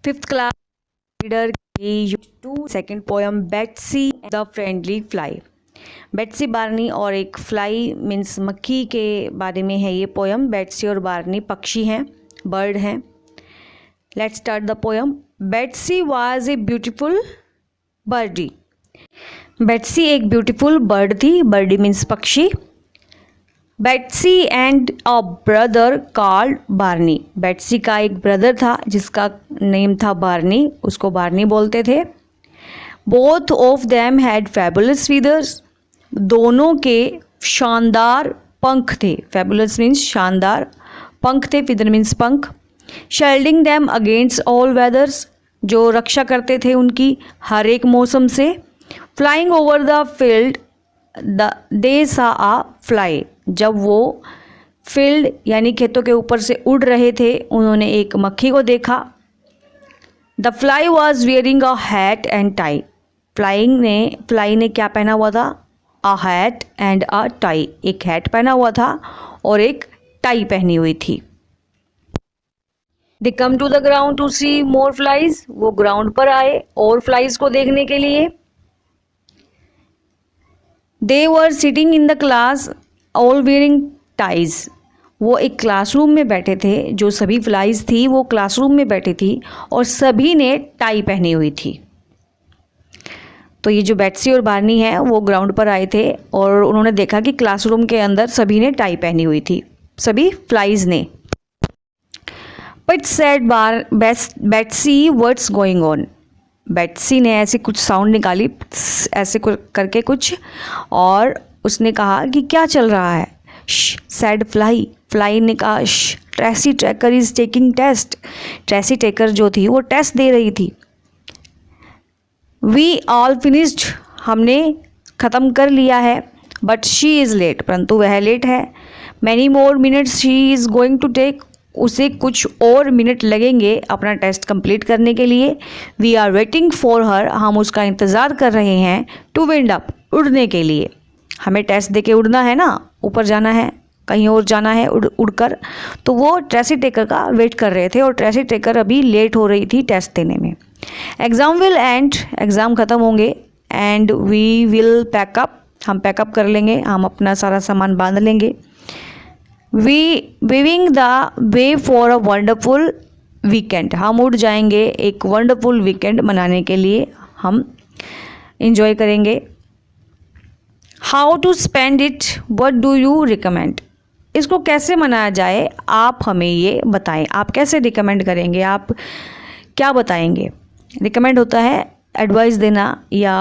Fifth class reader to second poem Betsy the Friendly Fly। Betsy Barney और एक fly means मक्खी के बारे में है ये पोयम। बेट्सी और बार्नी पक्षी हैं, बर्ड हैं। Let's start the poem. Betsy was a beautiful birdie. Betsy एक ब्यूटीफुल बर्ड थी। बर्डी मीन्स पक्षी। Betsy and a brother called Barney. Betsy का एक ब्रदर था जिसका नेम था बार्नी, उसको बार्नी बोलते थे। Both of them had fabulous feathers. दोनों के शानदार पंख थे। फैबुलस मीन्स शानदार, पंख थे, फीदर मीन्स पंख। Shielding them against all weathers, जो रक्षा करते थे उनकी हर एक मौसम से। फ्लाइंग ओवर द फील्ड दे सा आ फ्लाई। जब वो फील्ड यानी खेतों के ऊपर से उड़ रहे थे उन्होंने एक मक्खी को देखा। The fly was wearing a hat and tie. Fly ने क्या पहना हुआ था? A hat and a tie. एक हैट पहना हुआ था और एक टाई पहनी हुई थी। They come to the ground to see more flies. वो ग्राउंड पर आए और फ्लाइज को देखने के लिए। They were sitting in the class all wearing ties. वो एक क्लासरूम में बैठे थे, जो सभी फ्लाइज थी वो क्लासरूम में बैठी थी और सभी ने टाई पहनी हुई थी। तो ये जो बेट्सी और बार्नी है वो ग्राउंड पर आए थे और उन्होंने देखा कि क्लासरूम के अंदर सभी ने टाई पहनी हुई थी, सभी फ्लाइज ने। But said Betsy what's going on. Betsy ने ऐसे कुछ साउंड निकाली, ऐसे करके कुछ, और उसने कहा कि क्या चल रहा है। सैड फ्लाई ने कहा Tracy Taker is taking test. Tracy Taker जो थी वो टेस्ट दे रही थी। वी ऑल फिनिश्ड, हमने ख़त्म कर लिया है। बट शी इज़ लेट, परंतु वह लेट है। Many more minutes she is going to take, उसे कुछ और मिनट लगेंगे अपना टेस्ट कंप्लीट करने के लिए। We are waiting for her, हम उसका इंतज़ार कर रहे हैं। टू विंड अप, उड़ने के लिए। हमें टेस्ट देके उड़ना है ना, ऊपर जाना है, कहीं और जाना है उड़कर। तो वो ट्रेसी टेकर का वेट कर रहे थे और ट्रेसी टेकर अभी लेट हो रही थी टेस्ट देने में। एग्ज़ाम विल एंड, एग्ज़ाम ख़त्म होंगे। एंड वी विल पैकअप, हम पैकअप कर लेंगे, हम अपना सारा सामान बांध लेंगे। Weaving the way for a wonderful weekend, हम उड़ जाएंगे एक वंडरफुल वीकेंड मनाने के लिए, हम इंजॉय करेंगे। How to spend it, what do you recommend. इसको कैसे मनाया जाए आप हमें ये बताएं। आप कैसे रिकमेंड करेंगे, आप क्या बताएंगे। रिकमेंड होता है एडवाइस देना या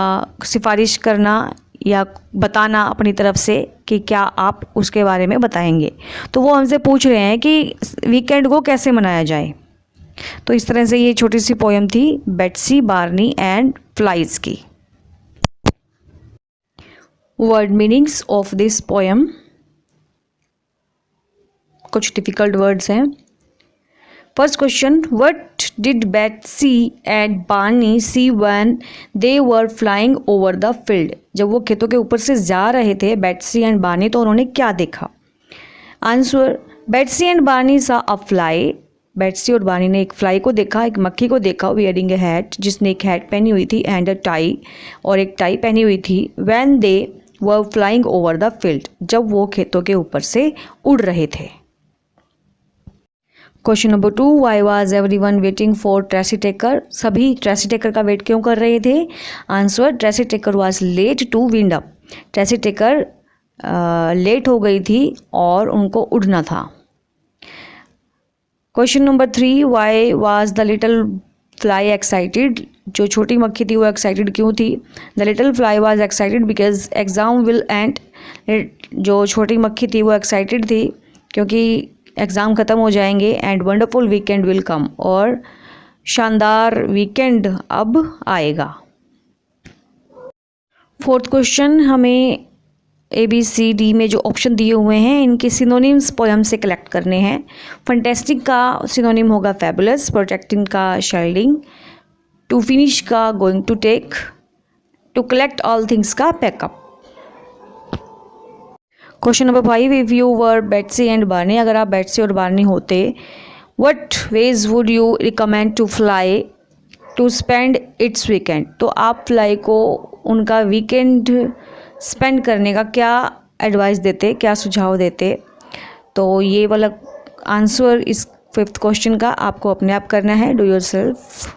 सिफारिश करना या बताना अपनी तरफ से कि क्या आप उसके बारे में बताएंगे। तो वो हमसे पूछ रहे हैं कि वीकेंड को कैसे मनाया जाए। तो इस तरह से ये छोटी सी पोयम थी बेट्सी, बार्नी एंड फ्लाइज की। Word meanings of this poem. कुछ डिफ़िकल्ट वर्ड्स हैं। First question, what did Betsy and Barney see when they were flying over the field. जब वो खेतों के ऊपर से जा रहे थे बेट्सी एंड बार्नी, तो उन्होंने क्या देखा। आंसर, बेट्सी एंड बार्नी सा अ फ्लाई। बेट्सी और बार्नी ने एक फ्लाई को देखा, एक मक्खी को देखा। वियरिंग ए हैट, जिसने एक हैट पहनी हुई थी। एंड अ टाई, और एक टाई पहनी हुई थी। When they were flying over the field, जब वो खेतों के ऊपर से उड़ रहे थे। Question number 2, why was everyone waiting for Tracy Taker. सभी ट्रेसी टेकर का वेट क्यों कर रहे थे। Answer, Tracy Taker was late to wind up. Tracy Taker late हो गई थी और उनको उड़ना था। Question number 3, why was the little fly excited. जो छोटी मक्खी थी वो एक्साइटेड क्यों थी। The little fly was excited because exam will and. जो छोटी मक्खी थी वो एक्साइटेड थी क्योंकि एग्ज़ाम ख़त्म हो जाएंगे। And wonderful weekend will come, और शानदार वीकेंड अब आएगा। फोर्थ क्वेश्चन, हमें ABCD में जो ऑप्शन दिए हुए हैं इनके सिनोनिम्स पोयम से कलेक्ट करने हैं। फंटेस्टिक का सिनोनिम होगा फैबुलस। प्रोटेक्टिंग का शेल्डिंग। टू फिनिश का going to take. To collect all things का pack up. Question number 5, if you were Betsy and Barney. अगर आप बेट्सी और बार्नी होते what ways would you recommend to fly to spend its weekend. तो आप fly को उनका वीकेंड स्पेंड करने का क्या एडवाइस देते, क्या सुझाव देते। तो ये वाला आंसर इस 5th क्वेश्चन का आपको अपने आप करना है, डू योरसेल्फ।